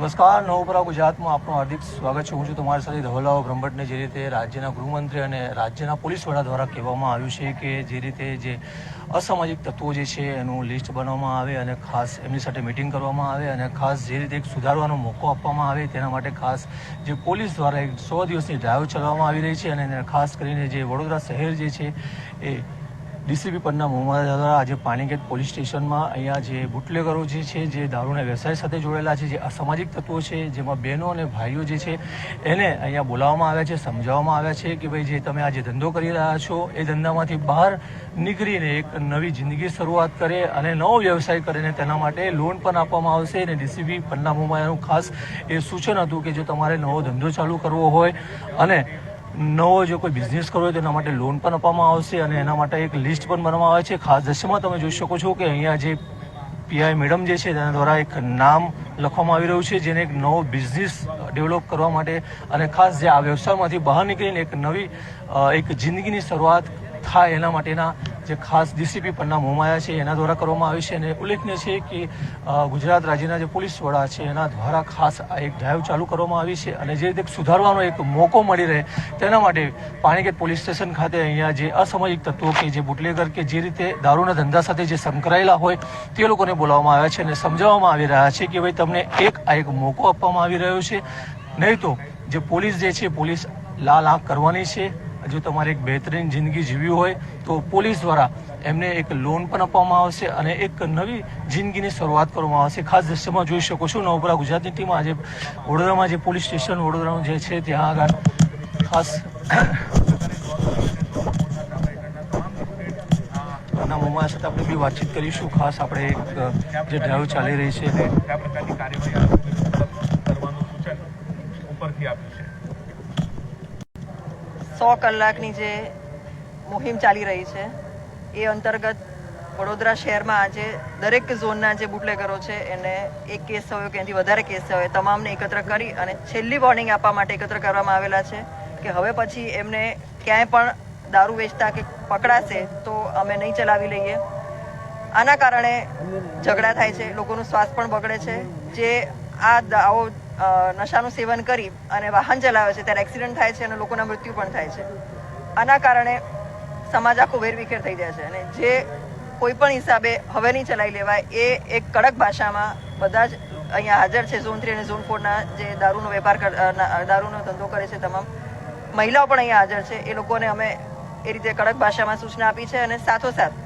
નમસ્કાર, નવપરા ગુજરાતમાં આપનું હાર્દિક સ્વાગત છે. હું છું તમારી સાથે ધવલાઓ બ્રહ્મભટ્ટને. જે રીતે રાજ્યના ગૃહમંત્રી અને રાજ્યના પોલીસ વડા દ્વારા કહેવામાં આવ્યું છે કે જે રીતે જે અસામાજિક તત્વો જે છે એનું લિસ્ટ બનાવવામાં આવે અને ખાસ એમની સાથે મિટિંગ કરવામાં આવે અને ખાસ જે રીતે એક સુધારવાનો મોકો આપવામાં આવે તેના માટે ખાસ જે પોલીસ દ્વારા એક 100 દિવસની ડ્રાઈવ ચલાવવામાં આવી રહી છે. અને ખાસ કરીને જે વડોદરા શહેર જે છે એ ડીસીપી પન્ના મોહમ્મદ દ્વારા આજે પાણીગેટ પોલીસ સ્ટેશનમાં અહીંયા જે બુટલેગરો જે છે, જે દારૂના વ્યવસાય સાથે જોડેલા છે, જે અસામાજિક તત્વો છે, જેમાં બહેનો અને ભાઈઓ જે છે એને અહીંયા બોલાવવામાં આવ્યા છે, સમજાવવામાં આવ્યા છે કે ભાઈ જે તમે આ જે ધંધો કરી રહ્યા છો એ ધંધામાંથી બહાર નીકળીને એક નવી જિંદગી શરૂઆત કરે અને નવો વ્યવસાય કરીને તેના માટે લોન પણ આપવામાં આવશે. અને ડીસીપી પન્ના મોહમ્મદનું ખાસ એ સૂચન હતું કે જો તમારે નવો ધંધો ચાલુ કરવો હોય અને નવો જો કોઈ બિઝનેસ કરવો હોય તો એના માટે લોન પણ આપવામાં આવશે અને એના માટે એક લિસ્ટ પણ બનાવવામાં આવે છે. ખાસ દ્રશ્યમાં તમે જોઈ શકો છો કે અહીંયા જે પીઆઈ મેડમ જે છે તેના દ્વારા એક નામ લખવામાં આવી રહ્યું છે, જેને એક નવો બિઝનેસ ડેવલપ કરવા માટે અને ખાસ જે આ વ્યવસાયમાંથી બહાર નીકળીને એક નવી એક જિંદગીની શરૂઆત થાય એના માટેના જે ખાસ ડીસીપી પન્ના મોહમ્મદ છે એના દ્વારા કરવામાં આવી છે. અને ઉલ્લેખનીય છે કે ગુજરાત રાજ્યના જે પોલીસ વડા છે એના દ્વારા ખાસ આ એક ડ્રાઈવ ચાલુ કરવામાં આવી છે અને જે રીતે સુધારવાનો એક મોકો મળી રહે તેના માટે પાણીગેટ પોલીસ સ્ટેશન ખાતે અહીંયા જે અસામાજિક તત્વો કે જે બુટલેગર કે જે રીતે દારૂના ધંધા સાથે જે સંકળાયેલા હોય તે લોકોને બોલાવવામાં આવ્યા છે અને સમજાવવામાં આવી રહ્યા છે કે ભાઈ તમને એક મોકો આપવામાં આવી રહ્યો છે. નહીં તો જે પોલીસ જે છે પોલીસ લાલ આંખ કરવાની છે. જો તમારે એક બહેતરીન જિંદગી જીવવી હોય તો પોલીસ દ્વારા એમને એક લોન પણ આપવામાં આવશે અને એક નવી જિંદગીની શરૂઆત કરવામાં આવશે. ખાસ દ્રશ્યમાં જોઈ શકો છો નવપરા ગુજરાતની ટીમ આજે વડોદરામાં જે પોલીસ સ્ટેશન વડોદરાનું જે છે ત્યાં આગળ ખાસ પન્ના મોહમ્મદ સાથે આપણે બી વાતચીત કરીશું. ખાસ આપણે એક જે ડ્રાઈવ ચાલી રહી છે કયા પ્રકારની કાર્યવાહી કરવાનું સૂચન ઉપરથી આપ્યું છે. 100 કલાકની જે મુહિમ ચાલી રહી છે એ અંતર્ગત વડોદરા શહેરમાં આજે દરેક ઝોનના જે બુટલેગરો છે એને એક કેસ હોય કે એનાથી વધારે કેસ હોય તમામને એકત્ર કરી અને છેલ્લી વોર્નિંગ આપવા માટે એકત્ર કરવામાં આવેલા છે કે હવે પછી એમને ક્યાંય પણ દારૂ વેચતા કે પકડાશે તો અમે નહીં ચલાવી લઈએ. આના કારણે ઝઘડા થાય છે, લોકોનું સ્વાસ્થ્ય પણ બગડે છે. જે આવો નશાનું સેવન કરી અને વાહન ચલાવે છે ત્યારે એક્સિડન્ટ થાય છે અને લોકોના મૃત્યુ પણ થાય છે. આના કારણે સમાજ આખો વેરવિખેર થઈ જાય છે અને જે કોઈ પણ હિસાબે હવે નહીં ચલાવી લેવાય એ એક કડક ભાષામાં બધા જ અહીંયા હાજર છે ઝોન 3 અને ઝોન 4ના જે દારૂનો વેપાર દારૂનો ધંધો કરે છે તમામ મહિલાઓ પણ અહીંયા હાજર છે. એ લોકોને અમે એ રીતે કડક ભાષામાં સૂચના આપી છે અને સાથોસાથ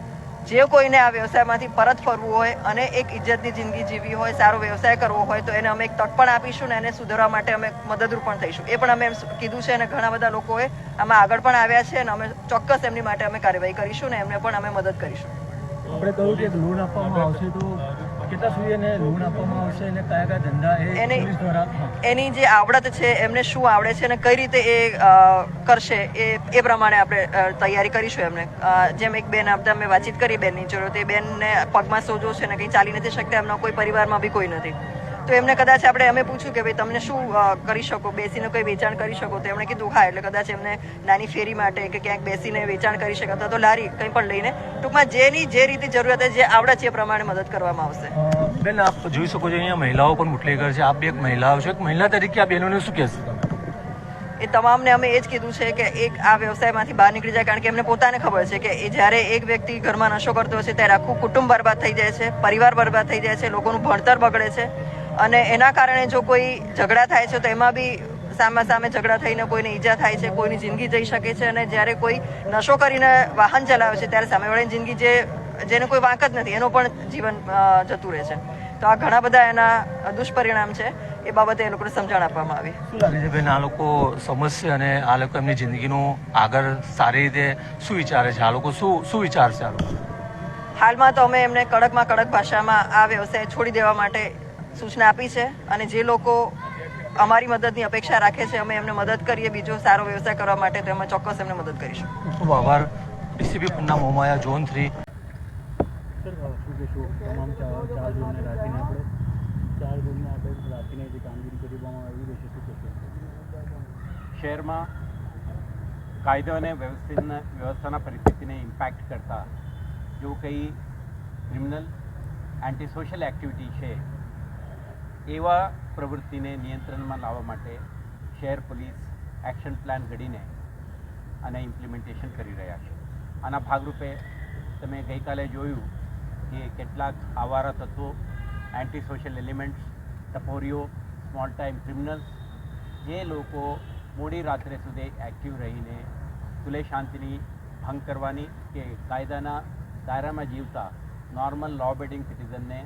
જે કોઈને આ વ્યવસાયમાંથી પરત ફરવું હોય અને એક ઇજ્જતની જિંદગી જીવવી હોય, સારો વ્યવસાય કરવો હોય તો એને અમે એક તક પણ આપીશું ને એને સુધારવા માટે અમે મદદરૂપ પણ થઈશું. એ પણ અમે કીધું છે અને ઘણા બધા લોકોએ આમાં આગળ પણ આવ્યા છે અને અમે ચોક્કસ એમની માટે અમે કાર્યવાહી કરીશું ને એમને પણ અમે મદદ કરીશું. આપણે કહ્યું કે લોન આપવામાં આવશે તો કેટલા સુધી એને લોન આપવામાં આવશે અને કયા કયા ધંધા પોલીસ દ્વારા એની જે આવડત છે એમને શું આવડે છે અને કઈ રીતે એ કરશે એ પ્રમાણે આપણે તૈયારી કરીશું એમને. જેમ એક બેન આપણે અમે વાતચીત કરી બેનની જોડે, તે બેનને પગમાં સોજો છે ને કંઈ ચાલી નથી શકતા, એમના કોઈ પરિવારમાં બી કોઈ નથી. તો એમને કદાચ અમે પૂછ્યું કે ભાઈ તમને શું કરી શકો, બેસીને કોઈ વેચાણ કરી શકો, તો એમણે કીધું હા. એટલે કદાચ એમને નાની ફેરી માટે કે ક્યાંક બેસીને વેચાણ કરી શકે અથવા તો લારી કંઈ પણ લઈને ટૂંકમાં જેની જે રીતે જરૂરિયાત હોય, જે આવડે છે એ પ્રમાણે મદદ કરવામાં આવશે. બેન, આપ જોઈ શકો છો અહીંયા મહિલાઓ પણ બુટલેગર છે. આપ બી એક મહિલાઓ છો, એક મહિલા તરીકે આ બહેનોને શું કહેશો? એ તમામને અમે એ જ કીધું છે કે એક આ વ્યવસાયમાંથી બહાર નીકળી જાય, કારણ કે એમને પોતાને ખબર છે કે એ જ્યારે એક વ્યક્તિ ઘરમાં નશો કરતો હોય છે ત્યારે આખું કુટુંબ બરબાદ થઈ જાય છે, પરિવાર બરબાદ થઈ જાય છે, લોકોનું ભણતર બગડે છે અને એના કારણે જો કોઈ ઝઘડા થાય છે તો એમાં બી સામે ઝઘડા થઈને કોઈને ઈજા થાય છે, કોઈની જિંદગી જઈ શકે છે. અને જ્યારે કોઈ નશો કરીને વાહન ચલાવે છે ત્યારે સામેવાળાની જિંદગી જેને કોઈ વાંક જ નથી એનું પણ જીવન જતું રહે છે. તો આ ઘણા બધા એના દુષ્પરિણામ છે. એ બાબતે એ લોકોને સમજણ આપવામાં આવી. શું લાગે છે બેન, આ લોકો સમજશે અને આ લોકો એમની જિંદગીનું આગળ સારી રીતે શું વિચારે છે? આ લોકો શું વિચારશે? આ લોકો હાલમાં તો અમે એમને કડકમાં કડક ભાષામાં આ વ્યવસાય છોડી દેવા માટે સૂચના આપી છે અને જે લોકો અમારી મદદની અપેક્ષા રાખે છે અમે એમને મદદ કરીએ બીજો સારો વ્યવસાય કરવા માટે, તો અમે ચોક્કસ એમને મદદ કરીશું. ખૂબ આભાર ડીસીપી પન્ના મોહમ્મદ, ઝોન 3. તમામ ચાર ઝોનને રાખીને આપણે રાખીને જે કામગીરી કરવામાં આવી રહી છે શું કહેશો? શહેરમાં કાયદો અને વ્યવસ્થાના પરિસ્થિતિને ઇમ્પેક્ટ કરતા જો કંઈ ક્રિમિનલ એન્ટી સોશિયલ એક્ટિવિટી છે એવા પ્રવૃત્તિને નિયંત્રણમાં લાવવા માટે શહેર પોલીસ એક્શન પ્લાન ઘડીને અને ઇમ્પ્લિમેન્ટેશન કરી રહ્યા છે. આના ભાગરૂપે તમે ગઈકાલે જોયું કે કેટલાક આવારા તત્વો, એન્ટી સોશિયલ એલિમેન્ટ્સ, ટપોરીઓ, સ્મોલ ટાઈમ ક્રિમિનલ્સ, જે લોકો મોડી રાત્રે સુધી એક્ટિવ રહીને સુલે શાંતિની ભંગ કરવાની કે કાયદાના દાયરામાં જીવતા નોર્મલ લો અબેડિંગ સિટીઝનને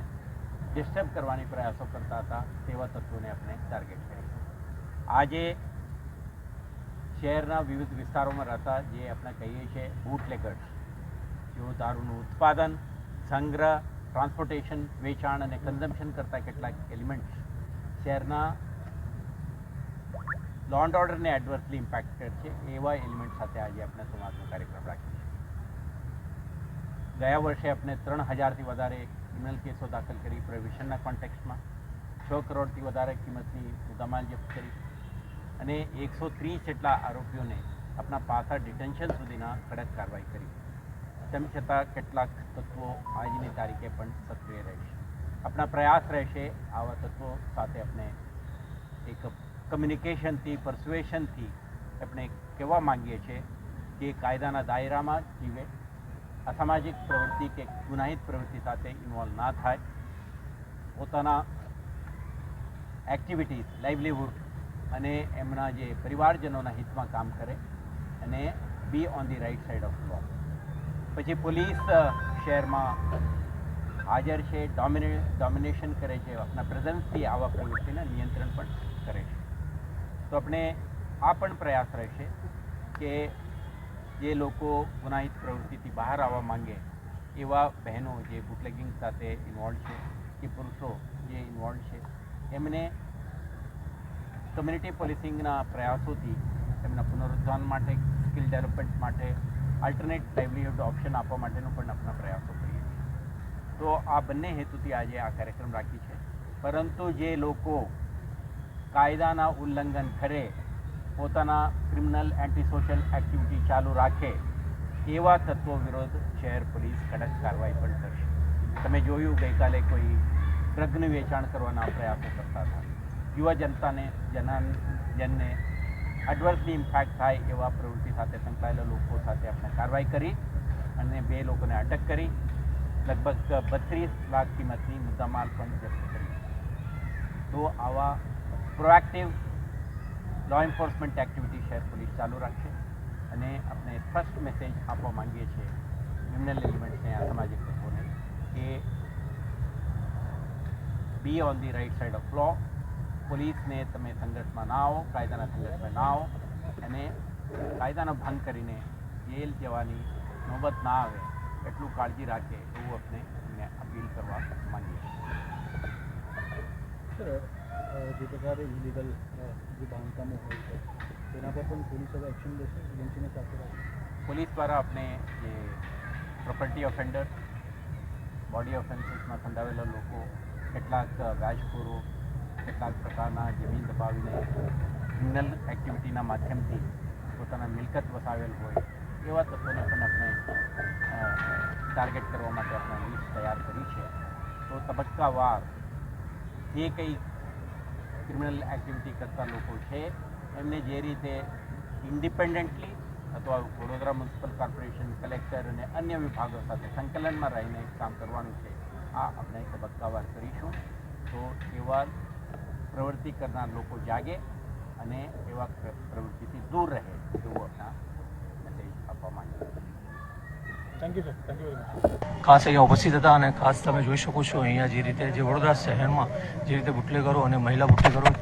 ડિસ્ટર્બ કરવાની પ્રયાસો કરતા હતા, તેવા તત્વોને આપણે ટાર્ગેટ કરી. આજે શહેરના વિવિધ વિસ્તારોમાં રહેતા જે આપણે કહીએ છીએ બૂટલેગર્સ, જેઓ દારૂનું ઉત્પાદન, સંગ્રહ, ટ્રાન્સપોર્ટેશન, વેચાણ અને કન્ઝમ્પશન કરતા કેટલાક એલિમેન્ટ્સ શહેરના લો એન્ડ ઓર્ડરને એડવર્સલી ઇમ્પેક્ટ કરશે, એવા એલિમેન્ટ સાથે આજે આપણે સંવાદનો કાર્યક્રમ રાખીએ છીએ. ગયા વર્ષે આપણે 3000થી વધારે ક્રિમિનલ કેસો દાખલ કરી પ્રોહિબિશનના કોન્ટેક્સ્ટમાં, 6 કરોડથી વધારે કિંમતની મુદ્દામાલ જપ્ત કરી અને 130 જેટલા આરોપીઓને આપણા પાછા ડિટેન્શન સુધીના કડક કાર્યવાહી કરી. તેમ છતાં કેટલાક તત્વો આજની તારીખે પણ સક્રિય રહેશે. આપણા પ્રયાસ રહેશે આવા તત્વો સાથે આપણે એક કમ્યુનિકેશનથી, પરસ્યુએશનથી આપણે કહેવા માંગીએ છીએ કે કાયદાના દાયરામાં જીવે, અસામાજિક પ્રવૃત્તિ કે ગુનાહિત પ્રવૃત્તિ સાથે ઇન્વોલ્વ ના થાય, પોતાના એક્ટિવિટીઝ, લાઇવલીહુડ અને એમના જે પરિવારજનોના હિતમાં કામ કરે અને be on the right side of law. પછી પોલીસ શહેરમાં હાજર છે, ડોમિનેશન કરે છે, આપણા પ્રેઝન્સથી આવા પ્રવૃત્તિના નિયંત્રણ પણ કરે છે. તો આપણે આ પણ પ્રયાસ રહેશે કે જે લોકો ગુનાહિત પ્રવૃત્તિથી બહાર આવવા માંગે એવા બહેનો જે બુટલેગિંગ સાથે ઇન્વોલ્વ છે કે પુરુષો જે ઇન્વોલ્વ છે, એમને કમ્યુનિટી પોલીસિંગના પ્રયાસોથી એમના પુનરુત્થાન માટે, સ્કિલ ડેવલપમેન્ટ માટે, આલ્ટરનેટ લાઇવલીહુડ ઓપ્શન આપવા માટેનો પણ આપણા પ્રયાસો કરીએ છીએ. તો આ બંને હેતુથી આજે આ કાર્યક્રમ રાખી છે. પરંતુ જે લોકો કાયદાના ઉલ્લંઘન કરે, પોતાના ક્રિમિનલ એન્ટી સોશિયલ એક્ટિવિટી ચાલુ રાખે, એવા તત્વો વિરુદ્ધ શહેર પોલીસ કડક કાર્યવાહી પણ કરશે. તમે જોયું ગઈકાલે કોઈ ડ્રગનું વેચાણ કરવાના પ્રયાસો કરતા હતા. યુવા જનને એડવર્સલી ઇમ્પેક્ટ થાય એવા પ્રવૃત્તિ સાથે સંકળાયેલા લોકો સાથે આપણે કાર્યવાહી કરી અને 2 લોકોને અટક કરી, લગભગ 32 લાખ કિંમતની મુદ્દામાલ પણ જપ્ત કરી. તો આવા પ્રોએક્ટિવ લો એન્ફોર્સમેન્ટ એક્ટિવિટી શહેર પોલીસ ચાલુ રાખશે અને આપણે ફર્સ્ટ મેસેજ આપવા માંગીએ છીએ ક્રિમિનલ એલિમેન્ટ્સને, અસામાજિક તત્વોને કે be on the right side of law. પોલીસને તમે સંઘર્ષમાં ના આવો, કાયદાના સંઘર્ષમાં ના આવો અને કાયદાનો ભંગ કરીને જેલ જવાની નોબત ના આવે એટલું કાળજી રાખે એવું આપણે એમને અપીલ કરવા માંગીએ છીએ. જે પ્રકારે ઇલીગલ જે બાંધકામો હોય છે તેના પર પણ પોલીસ હવે એક્શન લેશે, એજન્સીને સાથે રાખશે. પોલીસ દ્વારા આપણે જે પ્રોપર્ટી ઓફેન્ડર, બોડી ઓફેન્સીસમાં સંડાવેલા લોકો, કેટલાક વ્યાજખોરો, કેટલાક પ્રકારના જમીન દબાવીને ક્રિમિનલ એક્ટિવિટીના માધ્યમથી પોતાના મિલકત વસાવેલ હોય એવા તત્વોને પણ આપણે ટાર્ગેટ કરવા માટે આપણે લિસ્ટ તૈયાર કરી છે. તો તબક્કાવાર જે કંઈ ક્રિમિનલ એક્ટિવિટી કરતા લોકો છે એમને જે રીતે ઇન્ડિપેન્ડન્ટલી અથવા વડોદરા મ્યુનિસિપલ કોર્પોરેશન, કલેક્ટર અને અન્ય વિભાગો સાથે સંકલનમાં રહીને કામ કરવાનું છે, આ આપણે તબક્કાવાર કરીશું. તો એવા પ્રવૃત્તિ કરનાર લોકો જાગે અને એવા પ્રવૃત્તિથી દૂર રહે એવું આપણા મેસેજ આપવા માંગીએ. Thank you sir, thank you very much. ખાસ અહીંયા ઉપસ્થિત હતા અને ખાસ તમે જોઈ શકો છો અહીંયા જે રીતે જે વડોદરા શહેરમાં જે રીતે બુટલેગરો અને મહિલા બુટલેગરો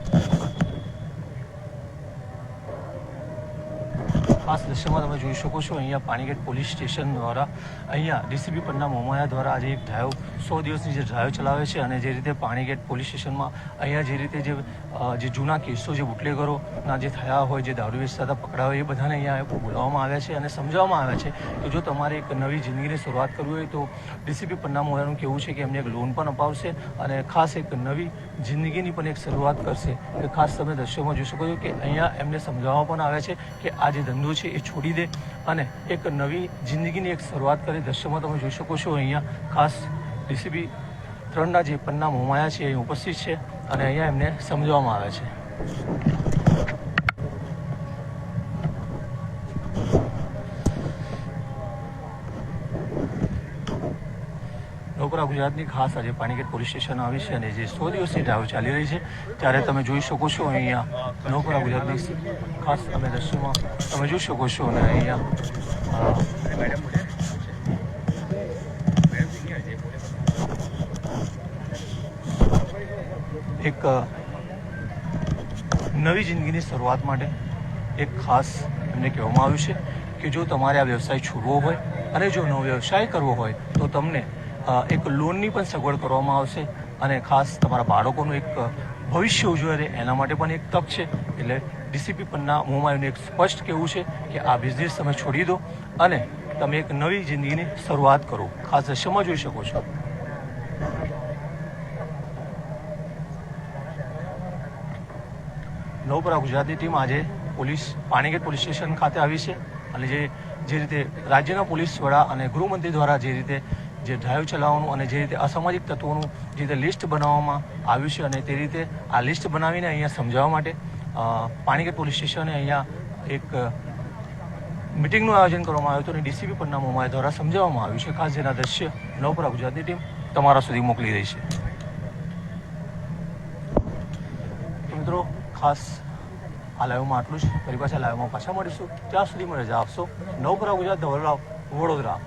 ખાસ દ્રશ્યમાં તમે જોઈ શકો છો અહીંયા પાણીગેટ પોલીસ સ્ટેશન દ્વારા અહીંયા ડીસીપી પન્ના મોમાયા દ્વારા આજે એક ડ્રાઈવ 100 દિવસની જે ડ્રાઈવ ચલાવે છે અને જે રીતે પાણીગેટ પોલીસ સ્ટેશનમાં અહીંયા જે રીતે જે જૂના કેસો જે બુટલેગરોના જે થયા હોય, જે દારૂ વેચતા હતા પકડાવે, એ બધાને અહીંયા બોલાવવામાં આવ્યા છે અને સમજાવવામાં આવ્યા છે કે જો તમારે એક નવી જિંદગીની શરૂઆત કરવી હોય તો ડીસીપી પન્ના મોમાયાનું કહેવું છે કે એમને એક લોન પણ અપાવશે અને ખાસ એક નવી જિંદગીની પણ એક શરૂઆત કરશે. એ ખાસ તમે દ્રશ્યોમાં જોઈ શકો છો કે અહીંયા એમને સમજાવવામાં પણ આવે છે કે આ જે ધંધો છે એ છોડી દે અને એક નવી જિંદગીની એક શરૂઆત કરે. દ્રશ્યમાં તમે જોઈ શકો છો અહીંયા ખાસ ડીસીપી ત્રણના જે પન્ના મોમાયા છે એ ઉપસ્થિત છે અને અહીંયા એમને સમજાવવામાં આવે છે. નવપરા ગુજરાતની ખાસ આજે પાણીગેટ પોલીસ સ્ટેશન આવી છે અને જે 100 દિવસની ડ્રાઈવ ચાલી રહી છે ત્યારે તમે જોઈ શકો છો અહીંયા નવપરા ગુજરાતની ખાસ તમે દ્રશ્યમાં તમે જોઈ શકો છો અને અહીંયા એક નવી જિંદગીની શરૂઆત માટે એક ખાસ એમને કહેવામાં આવ્યું છે કે જો તમારે આ વ્યવસાય છોડવો હોય અને જો નવો વ્યવસાય કરવો હોય તો તમને એક લોનની પણ સગવડ કરવામાં આવશે અને ખાસ તમારા બાળકોનું એક ભવિષ્ય ઉજ્જવળ રહે એના માટે પણ એક તક છે. એટલે ડીસીપી પન્ના મોમાયુનું એક સ્પષ્ટ કહેવું છે કે આ બિઝનેસ તમે છોડી દો અને તમે એક નવી જિંદગીની શરૂઆત કરો. ખાસ દ્રશ્યમાં જોઈ શકો છો. નવપરા ગુજરાતની ટીમ આજે પાણીગેટ પોલીસ સ્ટેશન ખાતે આવી છે અને જે રીતે રાજ્યના પોલીસ વડા અને ગૃહમંત્રી દ્વારા જે રીતે જે ડ્રાઈવ ચલાવવાનું અને જે રીતે અસામાજિક તત્વોનું જે રીતે લિસ્ટ બનાવવામાં આવ્યું છે અને તે રીતે આ લિસ્ટ બનાવીને અહીંયા સમજાવવા માટે પાણીગેટ પોલીસ સ્ટેશને અહીંયા એક મિટિંગનું આયોજન કરવામાં આવ્યું હતું અને ડીસીપી પન્ના મોમાયા દ્વારા સમજાવવામાં આવ્યું છે. ખાસ જેના દ્રશ્ય નવપરા ગુજરાતની ટીમ તમારા સુધી મોકલી રહી છે. મિત્રો ખાસ આ લાઈવમાં આટલું જ. ફરી પાછા લાઈવમાં પાછા મળીશું. ત્યાં સુધી મને રજા આપશો. નવપરા ગુજરાત, ધવલરાવ, વડોદરા.